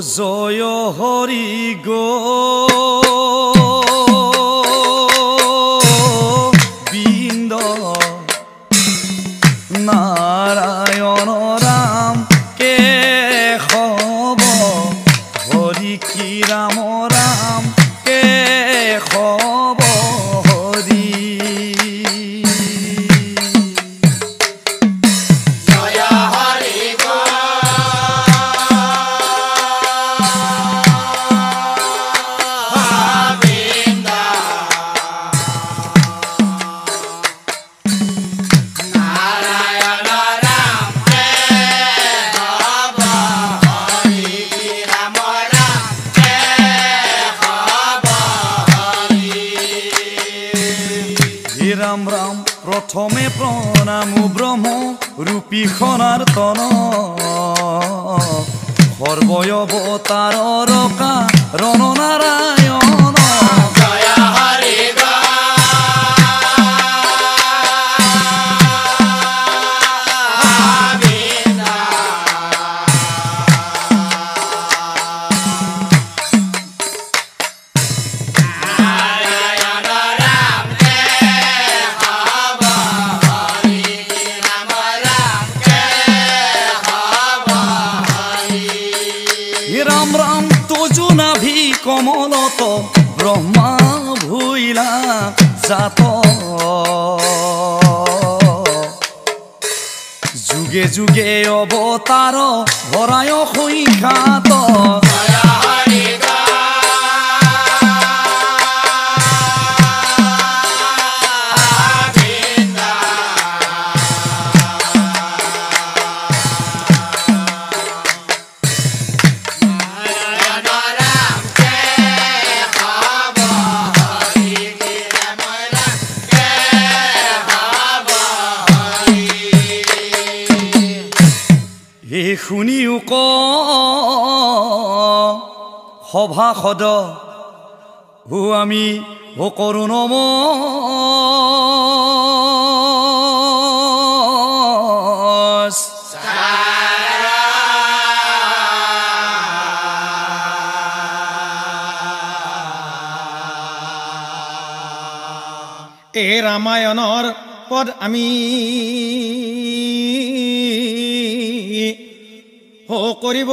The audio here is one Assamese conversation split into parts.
জয় হৰি গোবিন্দ নাৰায়ণ ৰাম কেশৱ হৰি কি ৰাম ৰাম কেশৱ হৰি রাম রাম প্রথমে প্রণাম ব্রহ্ম রূপী সনাতন সর্বয়বতার কারণ নারায়ণ জয় হরি রাম রাম তোজো নাভি কমলত ব্রহ্মা ভুইলা জাত যুগে যুগে অবতার ভরায় সৈখাত শুনিও ক সভাসদ আমি কৰো এই ৰামায়ণৰ পদ আমি কৰিব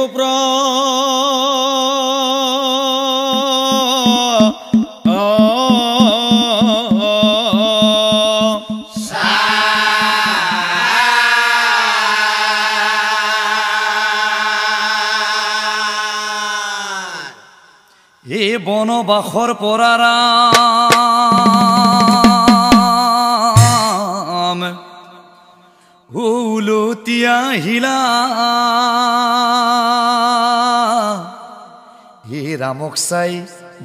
এই বনবাসৰ পৰা উলতিয়া হিলা হে ৰামক চাই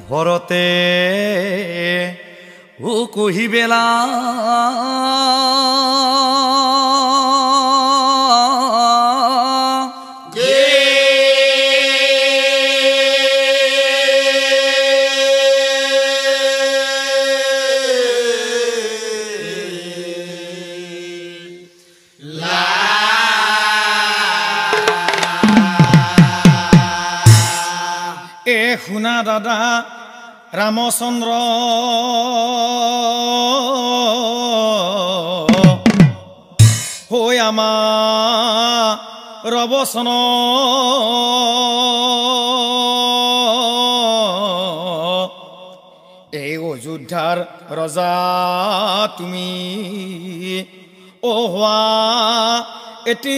ভৰতে কহিবেলা শুনা দাদা ৰামচন্দ্ৰ হৈ আমাৰ ৰবচন এই অযোধ্যাৰ ৰজা তুমি হোৱা এটি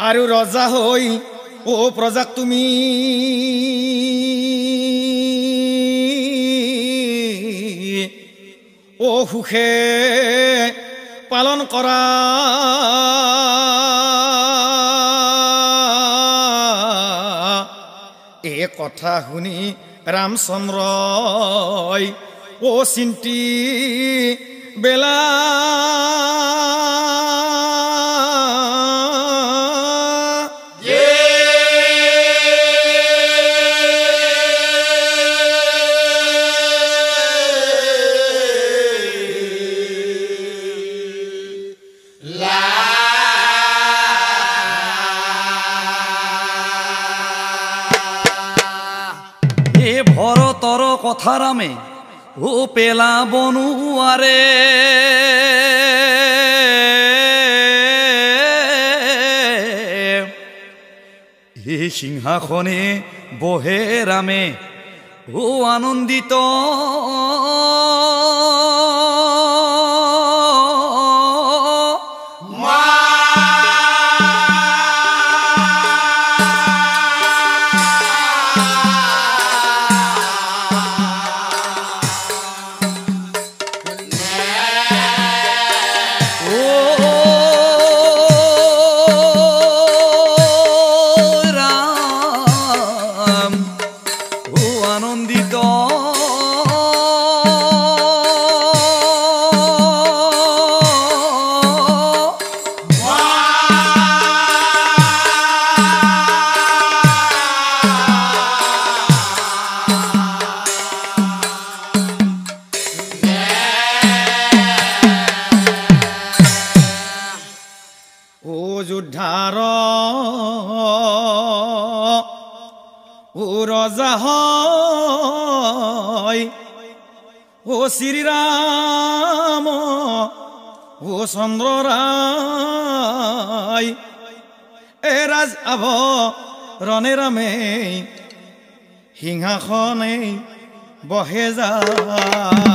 আৰু ৰজা হৈ প্ৰজাক তুমি সুখে পালন কৰা এই কথা শুনি ৰামচন্দ্ৰই ও চিন্তি বেলা ভৰতৰ কথা ৰামে ও পেলা বনুয়াৰে হে সিংহাসনে বহে ৰামে ও আনন্দিত যোদ্ধাৰ ও ৰজা হয় ও শ্ৰীৰাম ও চন্দ্ৰৰাই এ ৰাজ আভ ৰণে ৰামে সিংহাসনে বহে যায়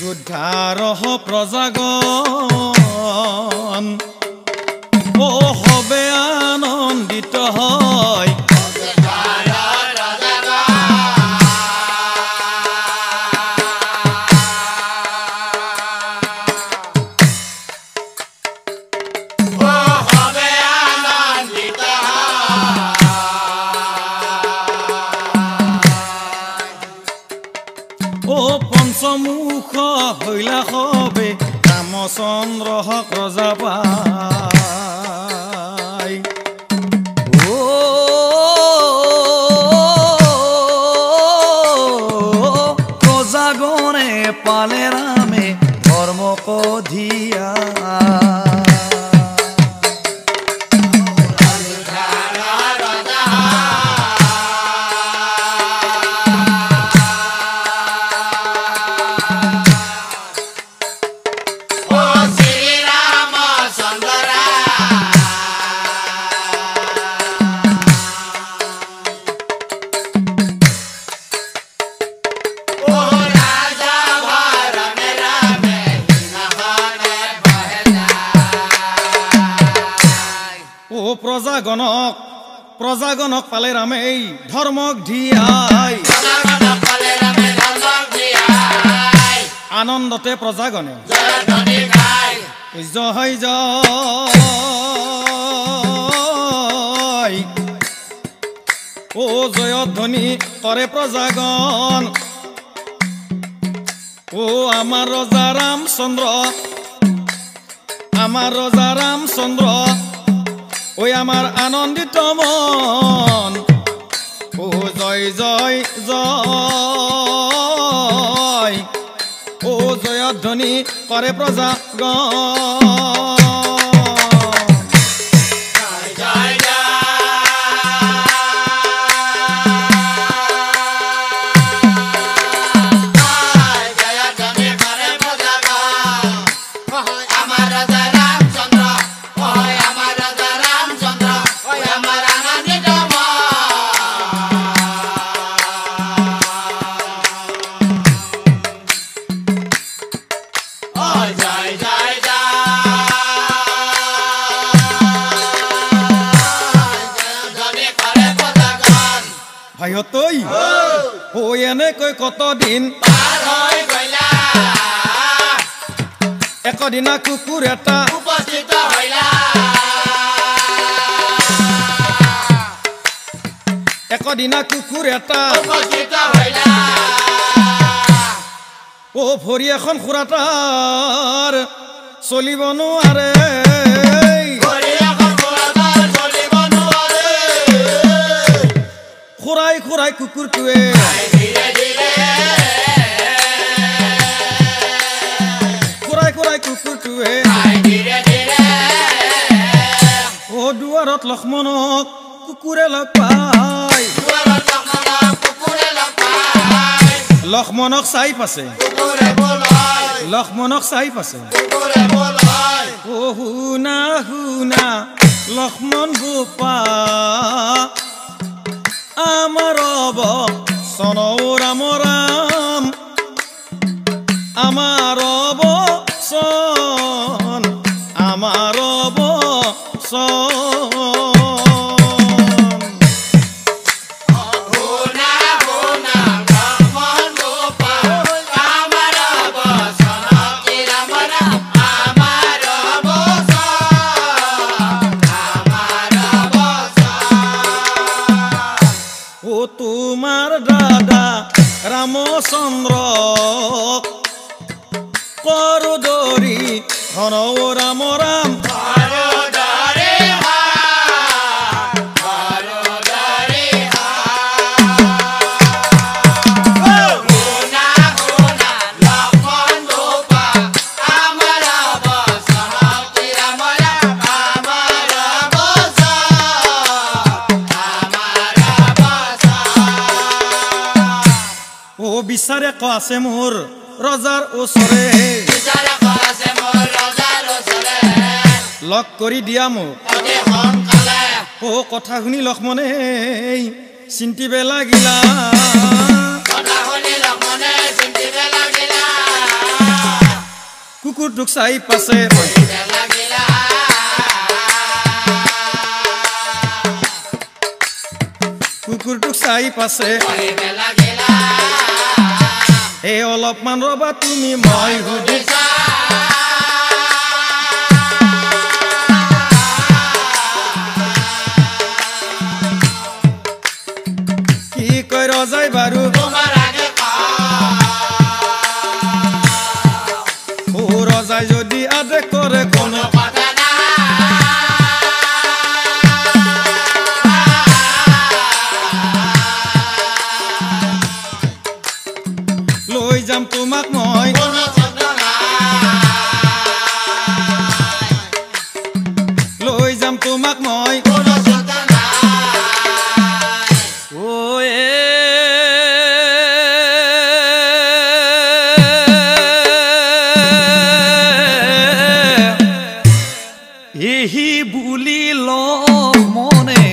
যোদ্ধাৰ প্ৰজাগণ ও হবে আনন্দিত হয় ও পঞ্চমুখ হইলা হবে ৰামচন্দ্ৰ ৰজা পাই ও প্ৰজাগণে পালে ৰামে ধৰ্ম কধিয়া প্ৰজাগণক পালে ৰামে ধৰ্মক ধিয়াই আনন্দতে প্ৰজাগণে জয় জয় ও জয়ধ্বনি কৰে প্ৰজাগণ ও আমাৰ ৰজা ৰামচন্দ্ৰ ওই আমার আনন্দিত মন ও জয় জয় জয় ও জয়ধ্বনি করে প্রজাগণ আমার রাজা রামচন্দ্র, ওই আমার রাজা রামচন্দ্র, ওই আমার ভাইহঁতৈ ঐ এনেকৈ কতদিন পাৰ হৈ গ'লা একদিনা কুকুৰ এটা উপস্থিত হইলা একদিনা কুকুৰ এটা উপস্থিত হইলা ও ভৰি এখন খুৰাটাৰ চলিব নোৱাৰে ভৰি এখন খুৰাটাৰ চলিব নোৱাৰে খুৰাই খুৰাই কুকুৰটোৱে ধীৰে ধীৰে খুৰাই খুৰাই কুকুৰটোৱে ধীৰে ধীৰে ও দুৱাৰত লক্ষ্মণক কুকুৰে লগ পায় দুৱাৰত লক্ষ্মণক কুকুৰে লগ পায় লক্ষ্মণক চাই পাছে কুকুৰে বোলাই লক্ষ্মণক চাই পাছে কুকুৰে বোলাই ও শুনা শুনা লক্ষ্মণ গোপা আমাৰ বচন ৰাম ৰাম আমাৰ বচন আমাৰ বচন শুনা শুনা লক্ষ্মণ গোপাল আমাৰ বচন কি ৰাম ৰাম আমাৰ বচন ও তোমাৰ দাদা ৰামচন্দ্ৰ কৰদৰি ঘন ৰাম ৰাম হৰদৰে হৰদৰে শুনা শুনা লক্ষ্মণ গোপাল আমাৰ বচন কি ৰাম ৰাম আমাৰ বচন ও বিচাৰে ক আছে মোৰ ৰজাৰ ওচৰে বিচাৰা আছে মোৰ ৰজাৰ ওচৰে লগ কৰি দিয়া মোক অতি সোনকালে ও কথা শুনি লক্ষ্মণে চিন্তিব লাগিলা কথা শুনি লক্ষ্মণে চিন্তিব লাগিলা কুকুৰটোক চাই পাছে চিন্তিব লাগিলা কুকুৰটোক চাই পাছে চিন্তিব লাগিলা এই অলপমান ৰবা তুমি মই সুধি সুধিছা কি কয় ৰজাই বাৰু তোমাৰ আগে ও ৰজাই যদি আদেশ কৰে কোনো কোনো কথা নাই লৈ যাম তোমাক মই কোনো শব্দ নাই লৈ যাম তোমাক মই কোনো শব্দ নাই ও এহি বুলি লক্ষ্মণে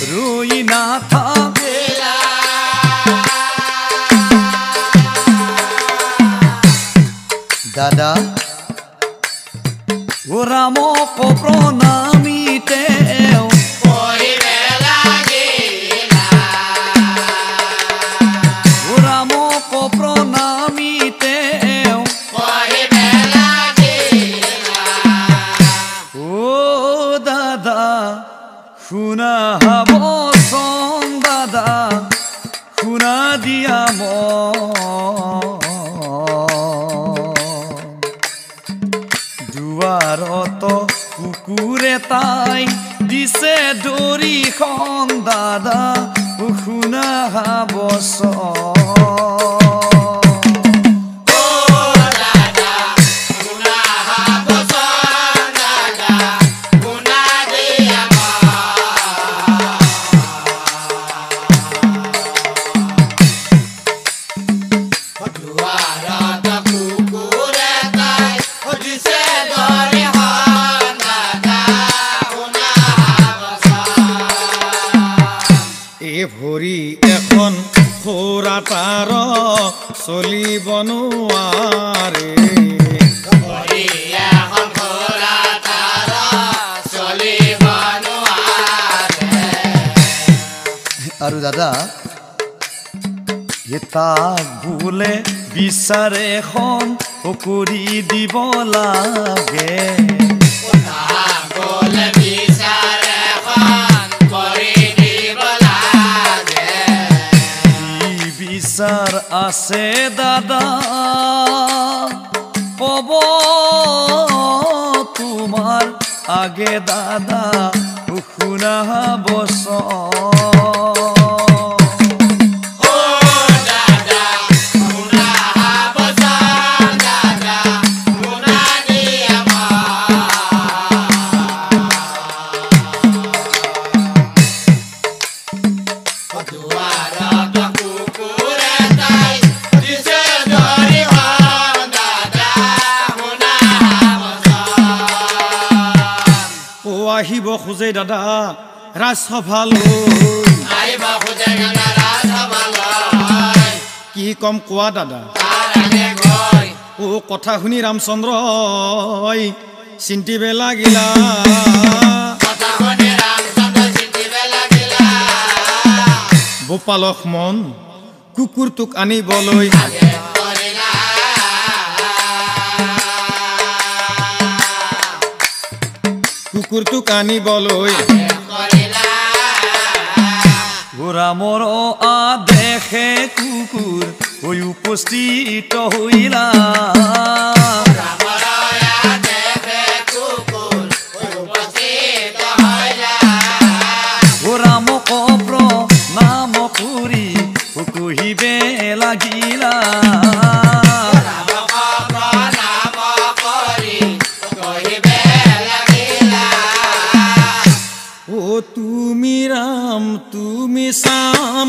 ৰৈ নাথাকে দাদা ও ৰামক প্ৰণামী তেওঁ কৰিবে লাগিলা ও ৰামক প্ৰণামী তেওঁ কৰিবে লাগিলা ও দাদা শুনা বচন দাদা শুনা দিয়া দুৱাৰত কুকুৰে তাই দিছে দৰিখন দাদা শুনা বচন শুনা বচন দাদা শুনা দিয়া দুৱাৰত কুকুৰে তাই সুধিছে দৰে দাদা শুনা বচন এ ভৰি এখন খুৰাটাৰ চলিব নোৱাৰে ভৰি এখন ঘোঁৰা তাৰ চলিব নোৱাৰে আৰু দাদা তাক বোলে বিচাৰে এখন কৰি দিব লাগে বলে বিচাৰে খন কৰি দিব লাগে কি বিচাৰ আছে দাদা কব তোমাৰ আগে দাদা শুনা বচন আহিব খোজে দাদা ৰাজসভালৈ আহিব খোজে দাদা ৰাজসভালৈ কি কম কোৱা দাদা তাৰ আগে গৈ কথা শুনি ৰামচন্দ্ৰই চিন্তিবে লাগিলা কথা শুনি ৰামচন্দ্ৰ চিন্তিবে লাগিলা বোপা লক্ষ্মণ কুকুৰটোক আনিবলৈ আগে কৰিলা কুকুৰটোক আনিবলৈ কৰিলা ৰামৰ আদেশে কুকুৰ হৈ উপস্থিত হৈলা ৰামৰয়া দেহে কুকুৰ উপস্থিত হৈলা ৰামক প্ৰণাম কৰি কহিবে লাগিলা ৰামক প্ৰণাম কৰি কহিবে লাগিলা তুমি ৰাম তুমি শ্যাম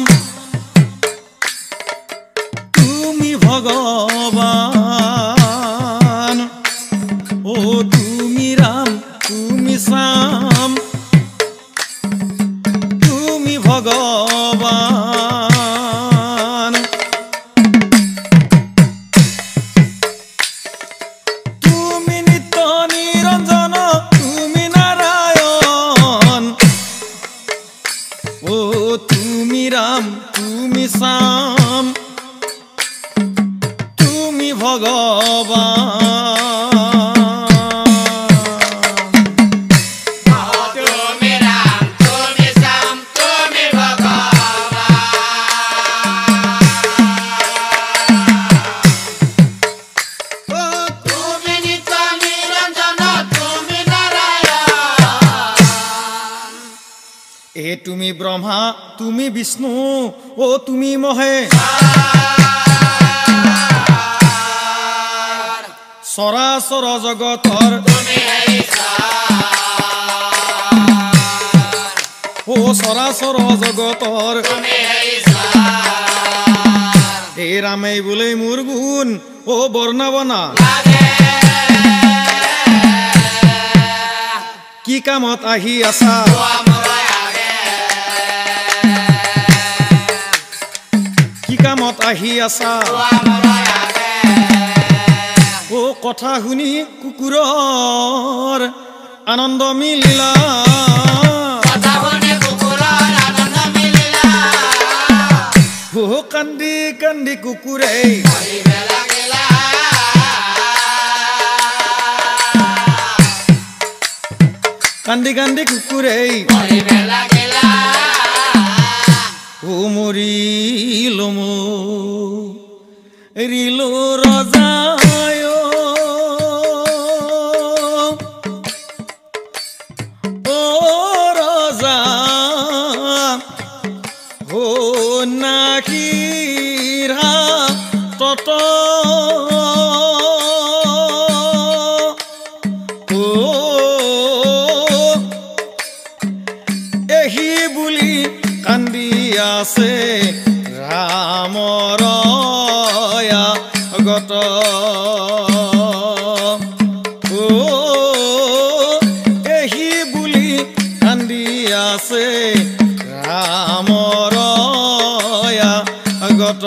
তুমি ভগৱান তুমি ৰাম তুমি শ্যাম তুমি ভগৱান তুমি নিত্য নিৰঞ্জন তুমি নাৰায়ণ তুমি ৰাম তুমি শ্যাম তুমি ভগৱান তুমি ৰাম তুমি শ্যাম তুমি ভগৱান তুমি নিত্য নিৰঞ্জন তুমি নাৰায়ণ তুমি ব্ৰহ্মা তুমি বিষ্ণু তুমি মহেশ চৰাচৰ জগতৰ তুমি চৰাচৰ জগতৰ তুমি এই ৰামেই বোলে মোৰ গুণ বৰ্ণাবনা কি কামত আহি আছা কি কামত আহি আছা কথা শুনি কুকুৰৰ আনন্দ মিলিলা কান্দি কান্দি কুকুৰে কান্দি কান্দি কুকুৰে মৰিল মৰিল ৰজায় ৰজা নাকিৰা তত এহি বুলি কান্দি আছে ৰামৰ গত এহি বুলি কান্দি আছে ৰামৰ গত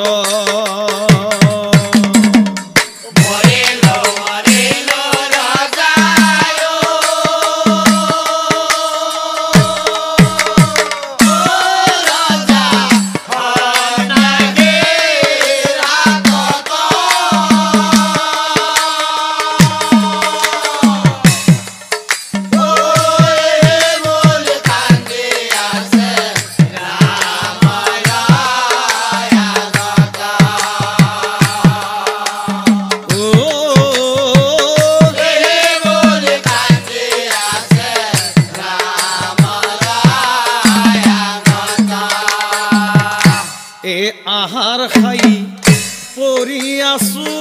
এ আহাৰ খাই পৰি আছো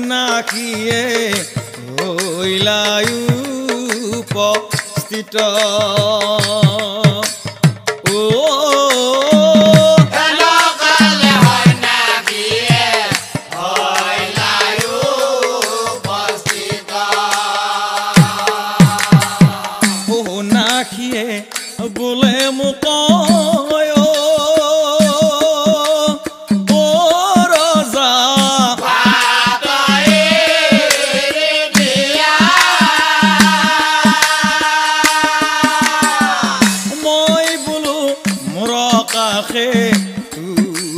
নাকিয়ে হইলায়ু উপস্থিত বোলে মোক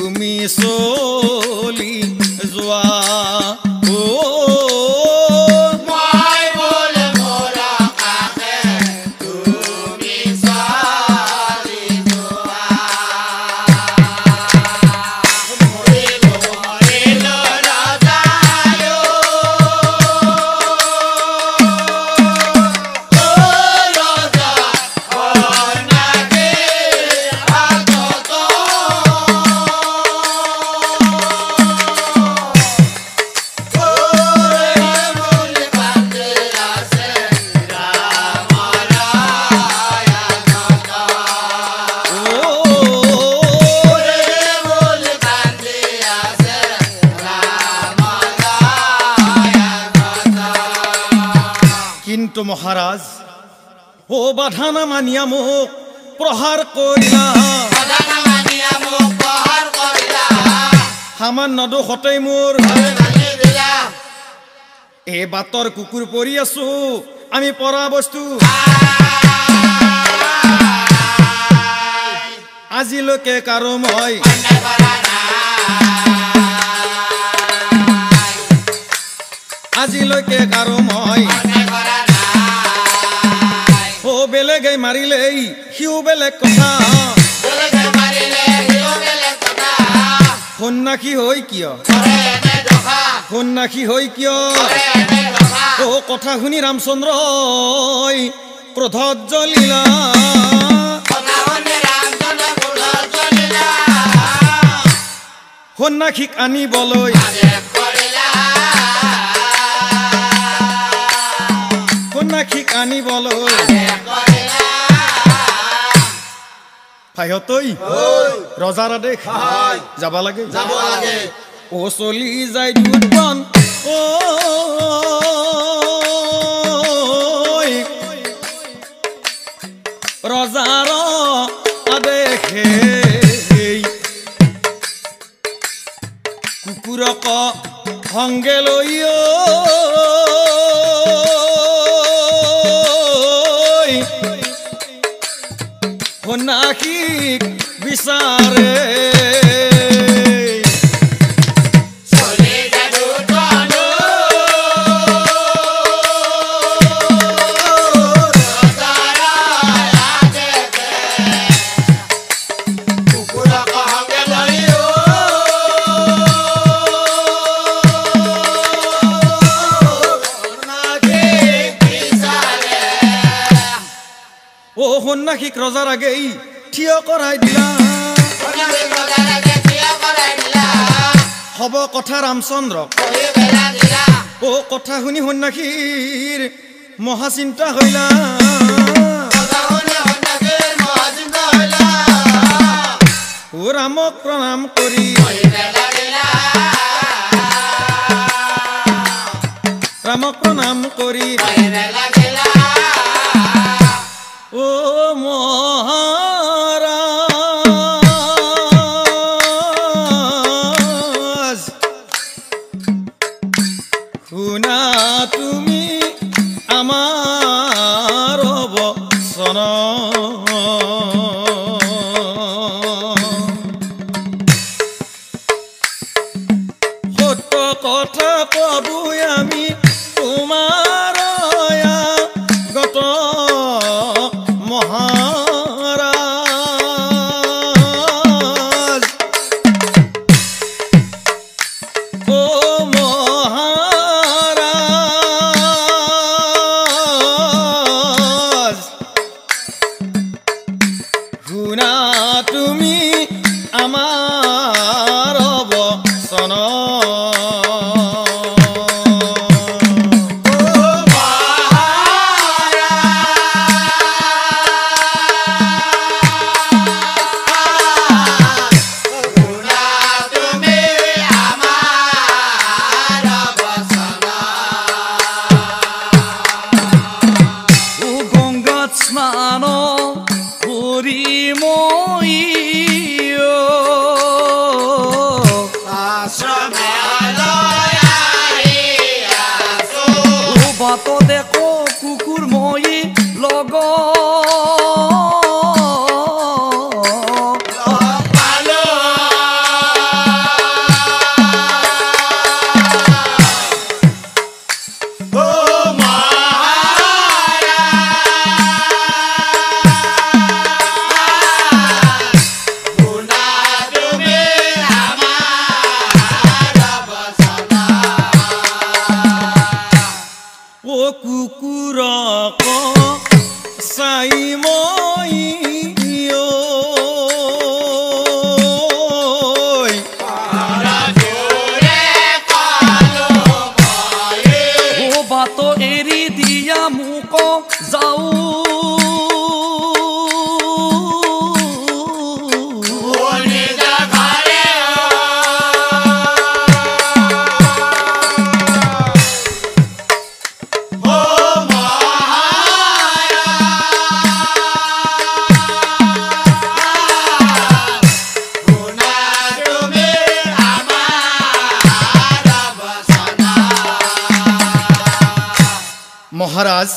তুমি চলি যোৱা কিন্তু মহাৰাজ ও বাধা না মানিয়া মোক প্ৰহাৰ কৰিলা হামান নদোষতেই মোৰ এ বাটৰ কুকুৰ পৰি আছো আমি পৰা বস্তু আজিলৈকে কাৰো মই আজিলৈকে কাৰো মই ও বেলেগে মাৰিলেই সিও বেলেগ কথা সন্ন্যাসী হৈ কিয় সন্ন্যাসী হৈ কিয় ও কথা শুনি ৰামচন্দ্ৰই ক্ৰোধত জ্বলিলা সন্ন্যাসীক আনিবলৈ সন্ন্যাসীক আনিবলৈ ভাইহঁতৈ ৰজাৰ আদেশ যাব লাগে ও চলি যায় দুটন ৰজাৰ আদেশে কুকুৰক সংগে লৈ সন্ন্যাসীক বিচাৰে ও সন্ন্যাসীক ৰজাৰ আগেই থিয় কৰাই দিলা হব কথা ৰামচন্দ্ৰক ও কথা শুনি সন্ন্যাসীৰ মহাচিন্তা হইলা ও ৰামক প্ৰণাম কৰি ৰামক প্ৰণাম কৰি ও মহাৰাজ শুনা তুমি আমাৰ বচন সত্য কথা কবই আমি তোমাৰ গত মহাৰাজ নদীত স্নান কৰি মই বাটো দেখো কুকুৰ মই লগ কুকুৰক চাই মই বাটো এৰি দিয়া মোক যাওঁ মহাৰাজ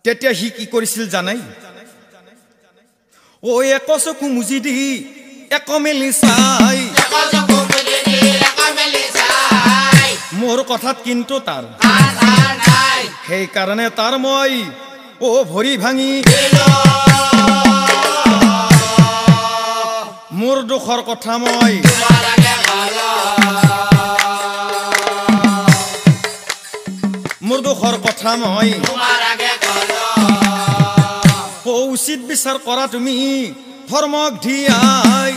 তেতিয়া সি কি কৰিছিল জানাই ও এক চকু মুজি দি এক মেলি চাই মোৰ কথাত কিন্তু তাৰ সেইকাৰণে তাৰ মই ও ভৰি ভাঙি মোৰ দুখৰ কথা মই মোৰ দুখৰ কথা মই উচিত বিচাৰ কৰা তুমি ধৰ্মক ধিয়াই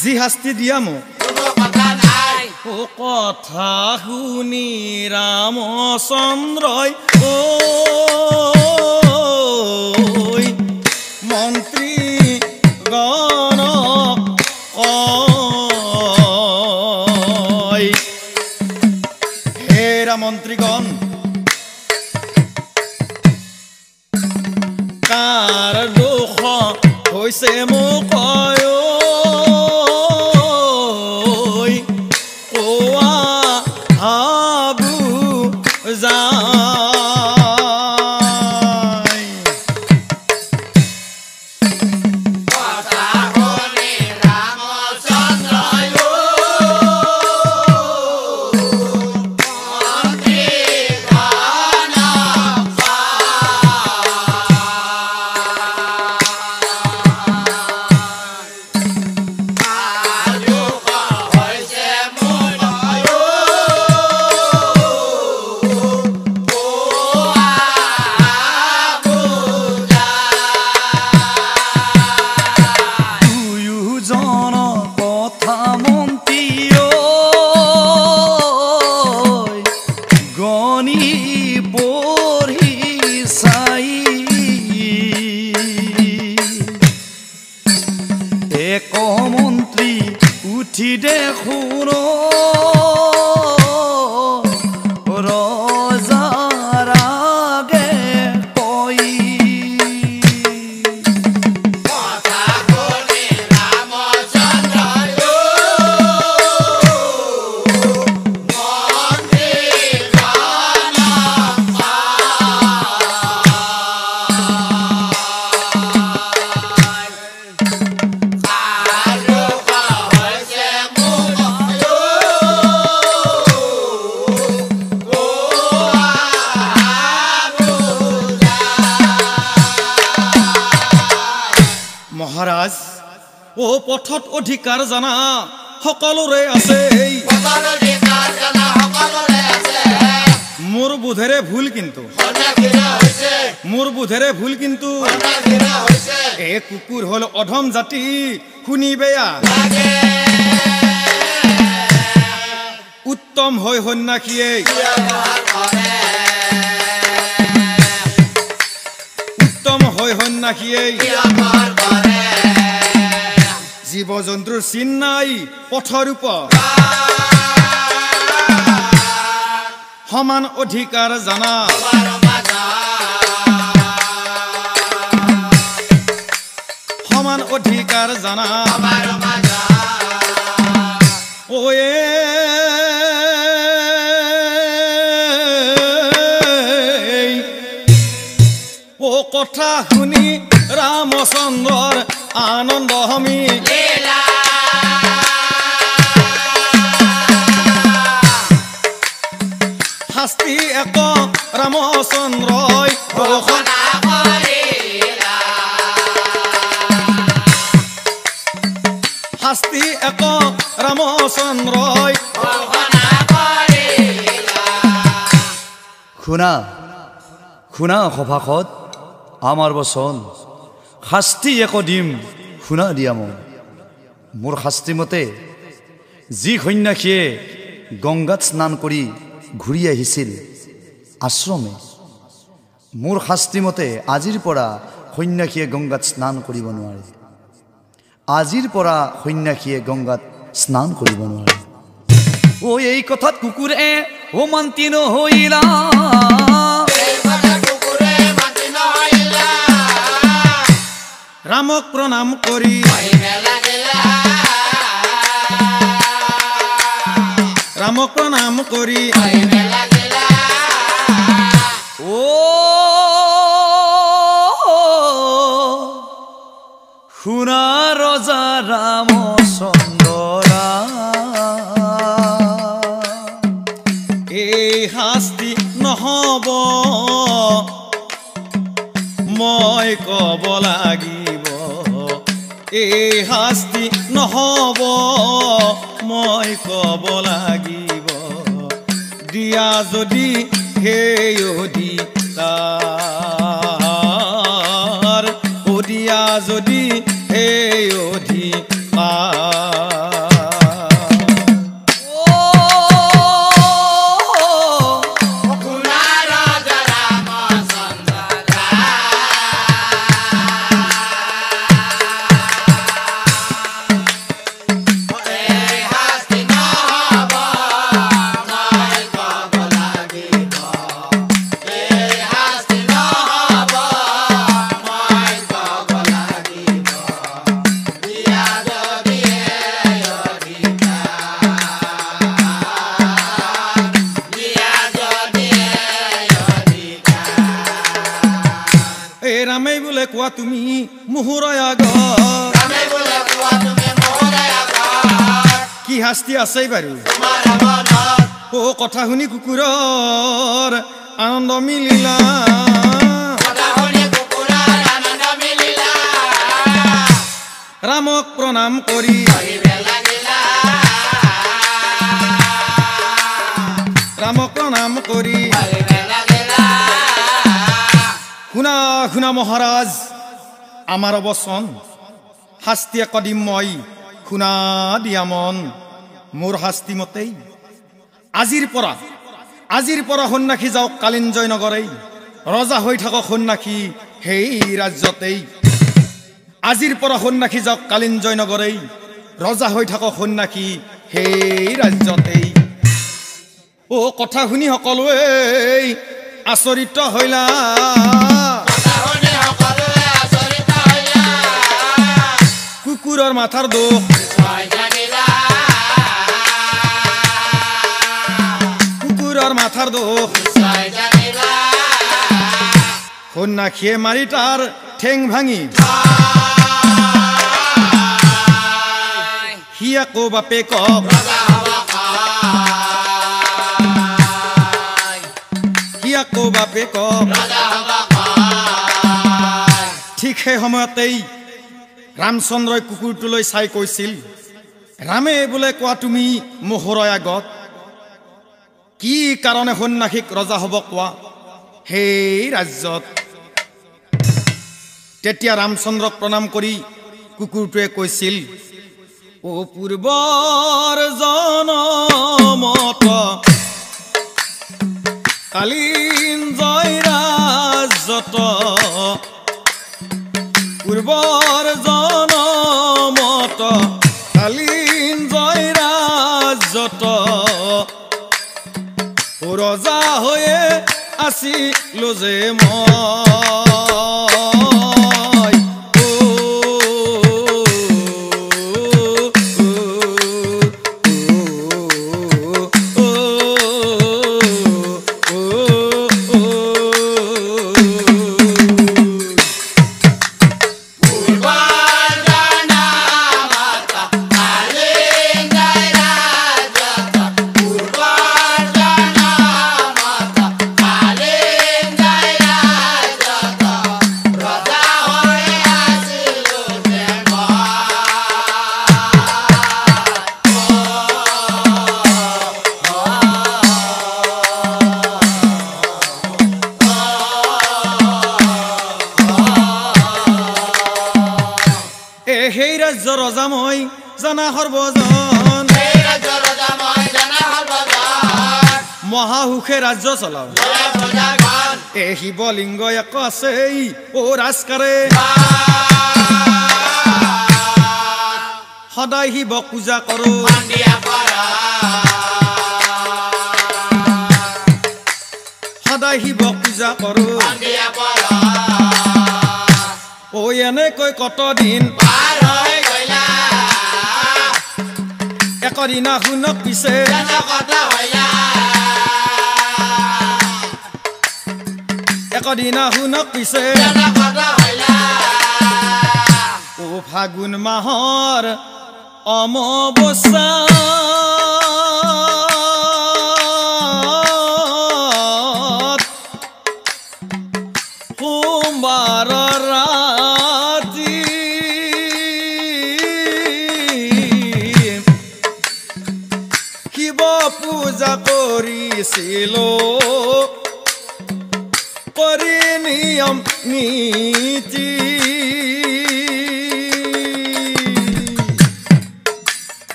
যি শাস্তি দিয়া মোক ও কথা শুনি ৰামচন্দ্ৰই মন্ত্ৰী গণক মন্ত্ৰীগণ কাৰ দুখ হৈছে মোক কোৱা হাবু যায় উঠি দেখোন ৰজাৰ আগে কৈ মহাৰাজ ও পথত অধিকাৰ জানা সকলোৰে আছে মোৰ বুধেৰে ভুল কিন্তু এই কুকুৰ হল অধম জাতি শুনি বেয়া উত্তম হৈ সন্যাসীয়ে জীৱ জন্তুৰ চিন নাই পথৰ ওপৰত সমান অধিকাৰ জানা সমান অধিকাৰ জানা ওয়ে ও কথা শুনি ৰামচন্দ্ৰৰ আনন্দ হমি শাস্তি এক ৰামচন্দ্ৰই ঘোষণা কৰিলা শাস্তি এক ৰামচন্দ্ৰই ঘোষণা কৰিলা শুনা শুনা সভাসদ আমাৰ বচন শাস্তি এক দিম শুনা দিয়া মোৰ শাস্তি মতে যি সন্যাসীয়ে গংগাত স্নান কৰি ঘূৰি আহিছিল আশ্ৰমে মোৰ শাস্তি মতে আজিৰ পৰা সন্যাসীয়ে গংগাত স্নান কৰিব নোৱাৰে আজিৰ পৰা সন্যাসীয়ে গংগাত স্নান কৰিব নোৱাৰে ও এই কথাত কুকুৰে ও মান্তি নহৈলা ৰামক প্ৰণাম কৰি ৰামক প্ৰণাম কৰি ও শুনা ৰজা ৰামচন্দ্ৰা এই শাস্তি নহব মই কব লাগিব এই শাস্তি নহব মই কব লাগিব দিয়া যদি সেই অধিকাৰ দিয়া যদি সেই অধিকাৰ ৰামে বোলে কোৱা তুমি মুহুৰৰ আগত কি শাস্তি আছে বাৰু ও কথা শুনি কুকুৰৰ আনন্দ মিলিলা ৰামক প্ৰণাম কৰি ৰামক প্ৰণাম কৰি শুনা শুনা মহাৰাজ আমাৰ বচন শাস্তি এক দিম মই শুনা দিয়া মন মোৰ শাস্তি মতেই আজিৰ পৰা সন্যাসী যাওক কালিঞ্জয় নগৰেই ৰজা হৈ থাকক সন্যাসী সেই ৰাজ্যতেই আজিৰ পৰা সন্যাসী যাওক কালিঞ্জয় নগৰেই ৰজা হৈ থাকক সন্যাসী সেই ৰাজ্যতেই ও কথা শুনি সকলোৱে আচৰিত হইলা কুকুৰৰ মাথাৰ দোষ কুকুৰৰ মাথাৰ দোষ সন্যাসীয়ে মাৰি তাৰ ঠেং ভাঙি সি আকৌ বাপেকক ঠিক সেই সময়তেই ৰামচন্দ্ৰই কুকুৰটোলৈ চাই কৈছিল ৰামে বোলে কোৱা তুমি মোহৰৰ আগত কি কাৰণে সন্যাসীক ৰজা হ'ব কোৱা সেই ৰাজ্যত তেতিয়া ৰামচন্দ্ৰক প্ৰণাম কৰি কুকুৰটোৱে কৈছিল ও পূৰ্বৰ জনমত কালিঞ্জয় ৰাজ্যত পূৰ্বৰ জনমত কালিঞ্জয় ৰাজ্যত ৰজা হৈয়ে আছিলো যে মই সেই ৰাজ্য ৰজা মই জানা সৰ্বজন মহাসুখে ৰাজ্য চলাও এই শিৱলিংগ এক আছে ও ৰাজকাৰে সদায় শিৱক পূজা কৰো সদায় শিৱক পূজা কৰো ও এনেকৈ কত দিন একদিনা শুনক পিছে একদিনা শুনক পিছে ও ফাগুন মাহৰ অমাৱস্যা সোমবাৰৰ ৰাতি শিৱ পূজা কৰিছিলো কৰি নিয়ম নীতি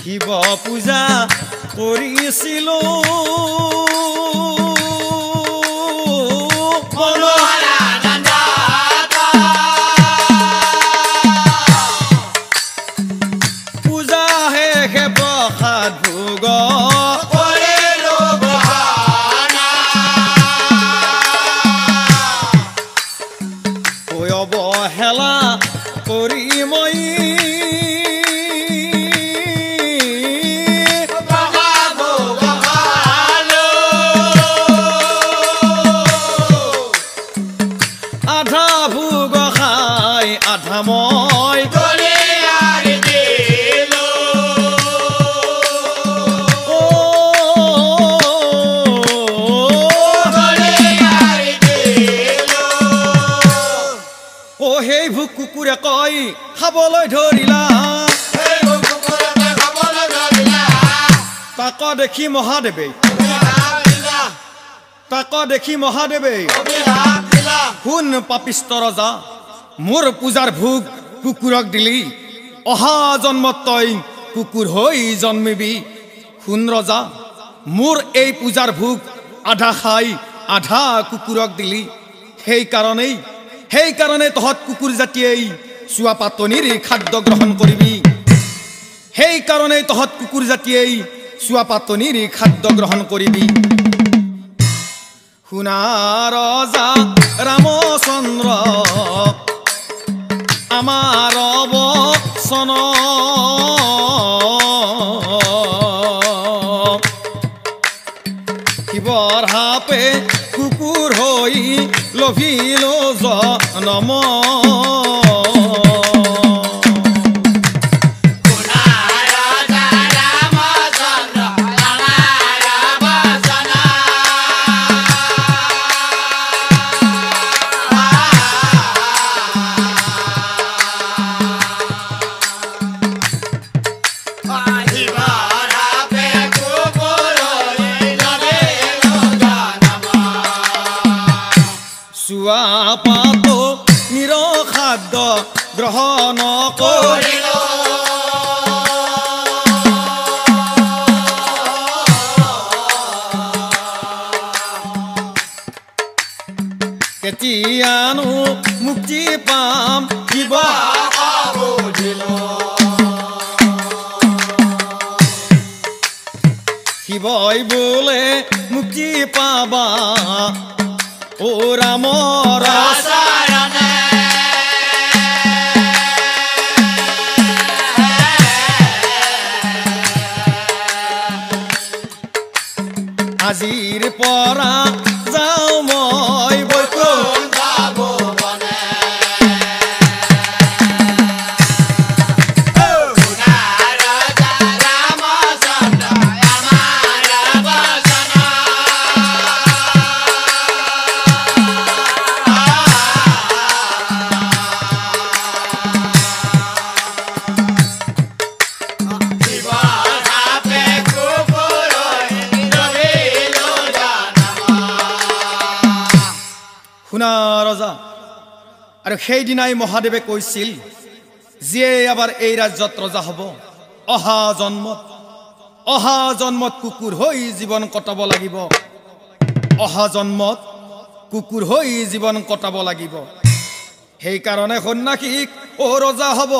শিৱ পূজা কৰিছিলো পূজা শেষে প্ৰসাদ ভোগ অৱহেলা কৰি মই আধা ভোগ খাই আধা মই ও সেই ভোক কুকুৰে কয় খাবলৈ ধৰিলা তাক দেখি মহাদেৱে শুন পাপিষ্ট ৰজা মোৰ পূজাৰ ভোগ কুকুৰক দিলি অহা জন্মত তই কুকুৰ হৈ জন্মিবি শুন ৰজা মোৰ এই পূজাৰ ভোগ আধা খাই আধা কুকুৰক দিলি সেইকাৰণে তহঁত কুকুৰ জাতিয়েই চুৱা পাতনিৰ খাদ্য গ্ৰহণ কৰিবি সেইকাৰণে তহঁত কুকুৰ জাতিয়েই চুৱা পাতনিৰ খাদ্য গ্ৰহণ কৰিবি শুনা ৰজা ৰামচন্দ্ৰ আমাৰ বচন শিৱৰ হাপে কুকুৰ হৈ লভিলো জনম Bye. চুৱা পাতো নিৰখাদ্য গ্ৰহণ কৰিল কেতিয়ানো মুক্তি পাম কিবা শিৱই বোলে মুক্তি পাবা ও ৰামৰ আজিৰ পৰা যাওঁ মই বৈকুণ্ঠ শুনা ৰজা আৰু সেইদিনাই মহাদেৱে কৈছিল যিয়ে এবাৰ এই ৰাজ্যত ৰজা হ'ব অহা জন্মত কুকুৰ হৈ জীৱন কটাব লাগিব অহা জন্মত কুকুৰ হৈ জীৱন কটাব লাগিব সেইকাৰণে সন্ন্যাসীক ও ৰজা হ'ব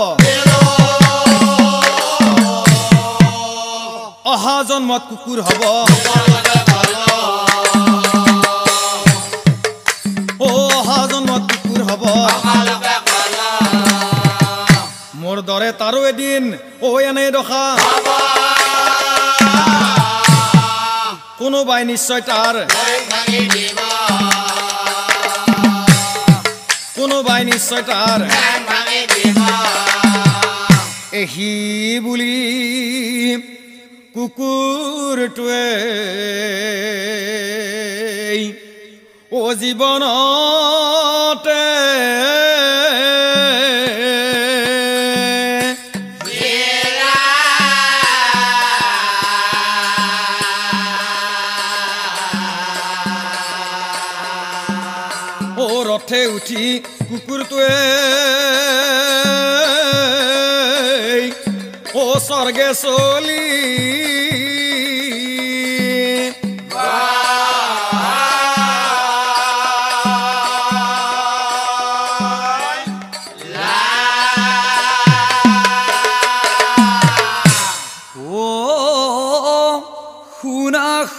অহা জন্মত কুকুৰ হ'ব অহা জন্মত কুকুৰ হ'ব মোৰ দৰে তাৰো এদিন এনে দশা কোনোবাই নিশ্চয় তাৰ এহি বুলি কুকুৰটোৱে ও জীৱনতে ও ৰথে উঠি কুকুৰটোৱে ও স্বৰ্গে চলি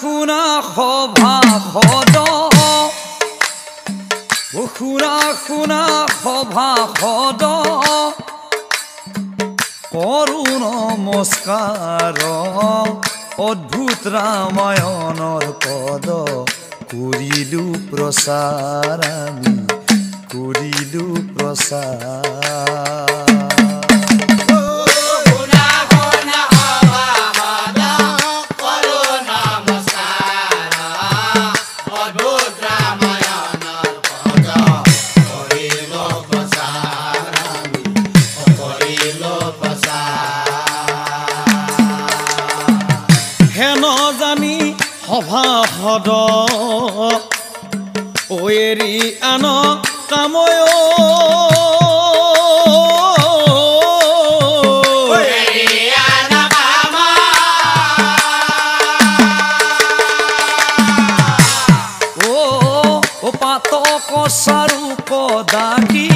শুনা সভাসদ শুনা সভাসদ কৰো নমস্কাৰ অদ্ভুত ৰামায়ণৰ পদ কৰিলো প্ৰচাৰ আমি কৰিলো প্ৰচাৰ সভাসদ এৰি আন কাময় পাতক চাৰু কদাকি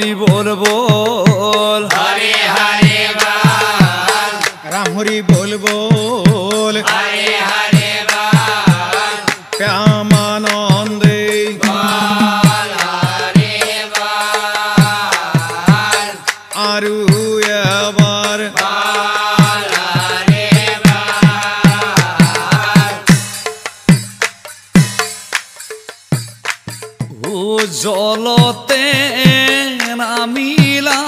হরি বল বল হরে হরে বল রাম হরি বল বল হরে হরে বল শ্যামানন্দে বল হরে বল আরু এবার বল হরে বল ও জলতে নামিলা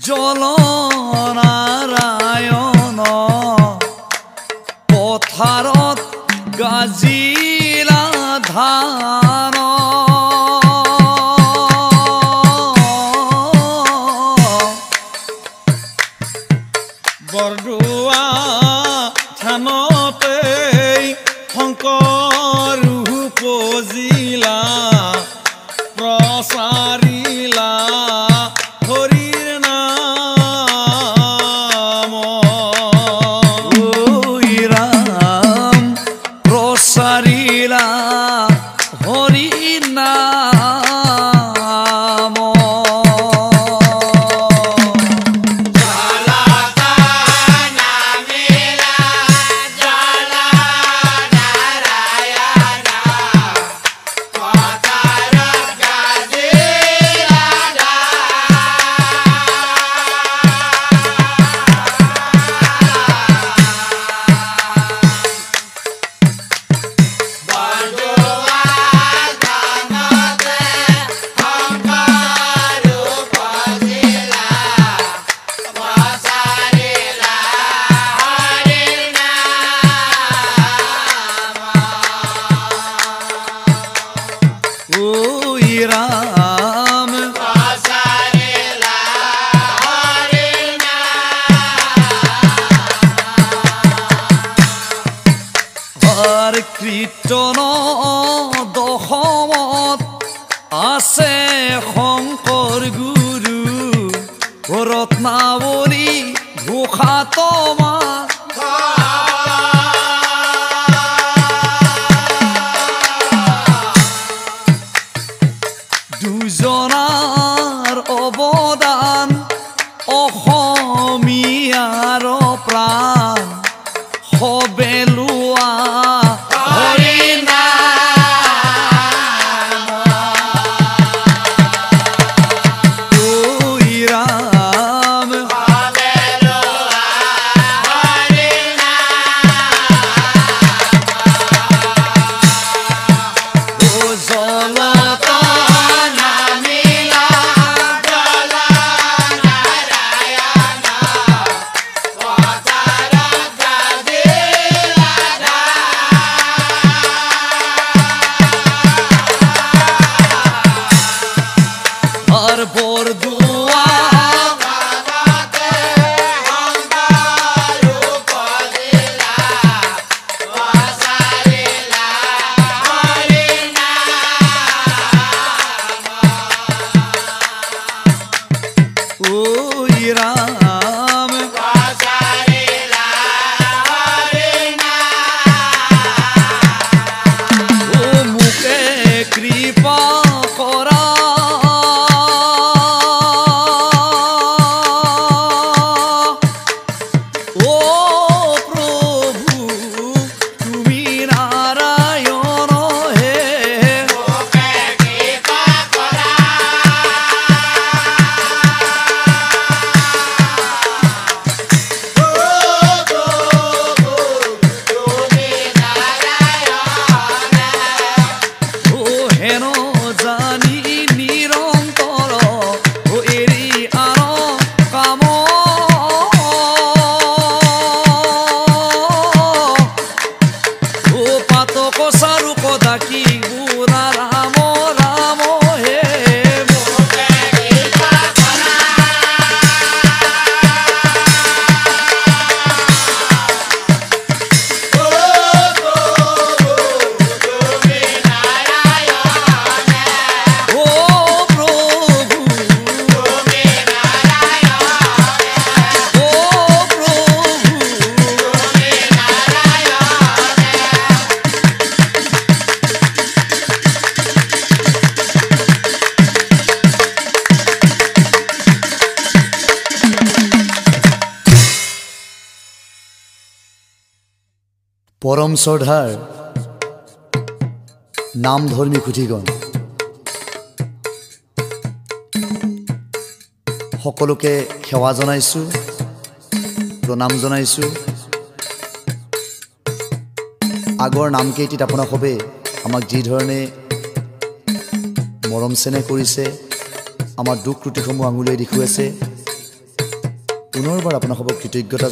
জল নারায়ণ পথাৰত গাজিলা ধান বৰদোৱা থানতে শংকৰ উপজিলা প্ৰচাৰিলা হৰিৰ নাম ঐ ৰাম প্ৰচাৰিলা হৰি নাম জলতা নামিলা জল নাৰায়ণ পথাৰত গাজিলা বৰদোৱা থানতে শংকৰ উপজিলা প্ৰচাৰিলা হৰিৰ নাম ঐ ৰাম প্ৰচাৰিলা হৰিৰ হৰ কীৰ্তন দশমত আছে শংকৰ গুৰু ৰত্নাৱলী ঘোষা তোমা দুজনাৰ অৱদান অসমীয়াৰ প্ৰাণ সবে লোৱা হৰি ঐ ৰাম ও জলতা নামিলা জল নাৰায়ণ পথাৰত গাজিলা হৰ বৰদোৱা থানতে শংকৰ উপজিলা প্ৰচাৰিলা হৰিৰ নাম ঐ ৰাম প্ৰচাৰিলা হৰিৰ ও মোকে কৃপা কৰা পৰম শ্ৰদ্ধাৰ নামধৰ্মী কুঠিগণ সকলোকে সেৱা জনাইছোঁ, প্ৰণাম জনাইছোঁ। আগৰ নামকেইটিত আপোনাসৱে আমাক যি ধৰণে মৰম চেনেহ কৰিছে, আমাৰ দুখ ত্ৰুটিসমূহ আঙুলিয়াই দেখুৱাইছে, পুনৰবাৰ আপোনাসৱক কৃতজ্ঞতা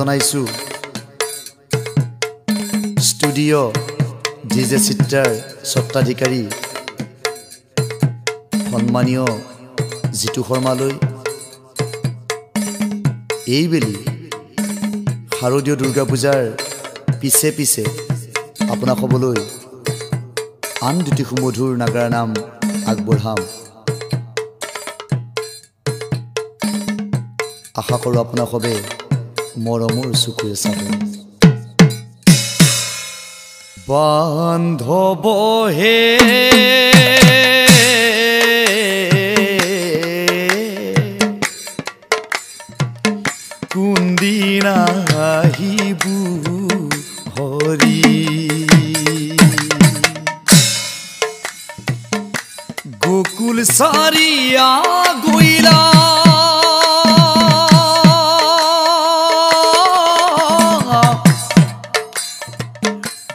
জনাইছোঁ। ষ্টুডিঅ' DJ চিত্ৰাৰ স্বত্বাধিকাৰী সন্মানীয় জিতু শৰ্মালৈ এইবেলি শাৰদীয় দুৰ্গা পূজাৰ পিছে পিছে আপোনাসৱলৈ আন দুটি সুমধুৰ নাগাৰা নাম আগবঢ়াম। আশা কৰোঁ আপোনাসৱে মৰমৰ চকুৰে চাব। বান্ধৱ হে কোনদিনা আহিবু হৰি, গোকুল সারিয়া গইলা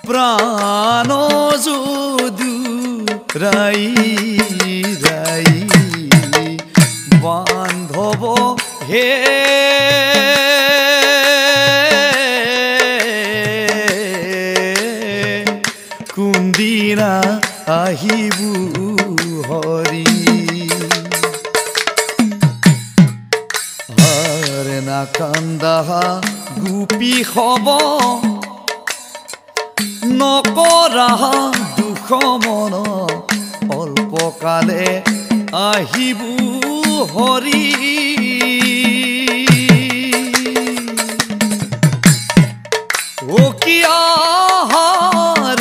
প্রাণ যদু রাই রাই, বান্ধব হে কোনদিনা আহিবু হরি, হারে না কান্দাহা গোপী হব নকৰা দুখ মন, অল্পকালে আহিবু হৰি। ও কিয়া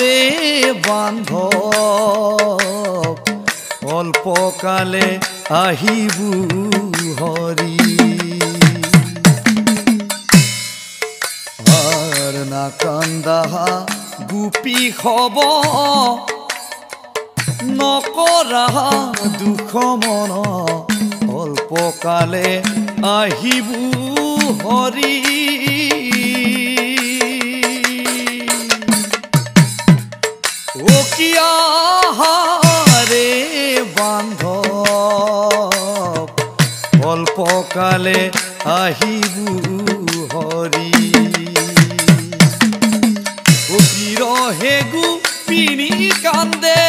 ৰে বান্ধৱ, অল্পকালে আহিবু হৰি। আৰ না কান্দাহা গোপী হব নকৰা দুখ মন, অল্পকালে আহিবু হৰি। ও কিয়া ৰে বান্ধৱ, অল্পকালে আহিবু হৰি। ও বিৰহে গোপিনী কান্দে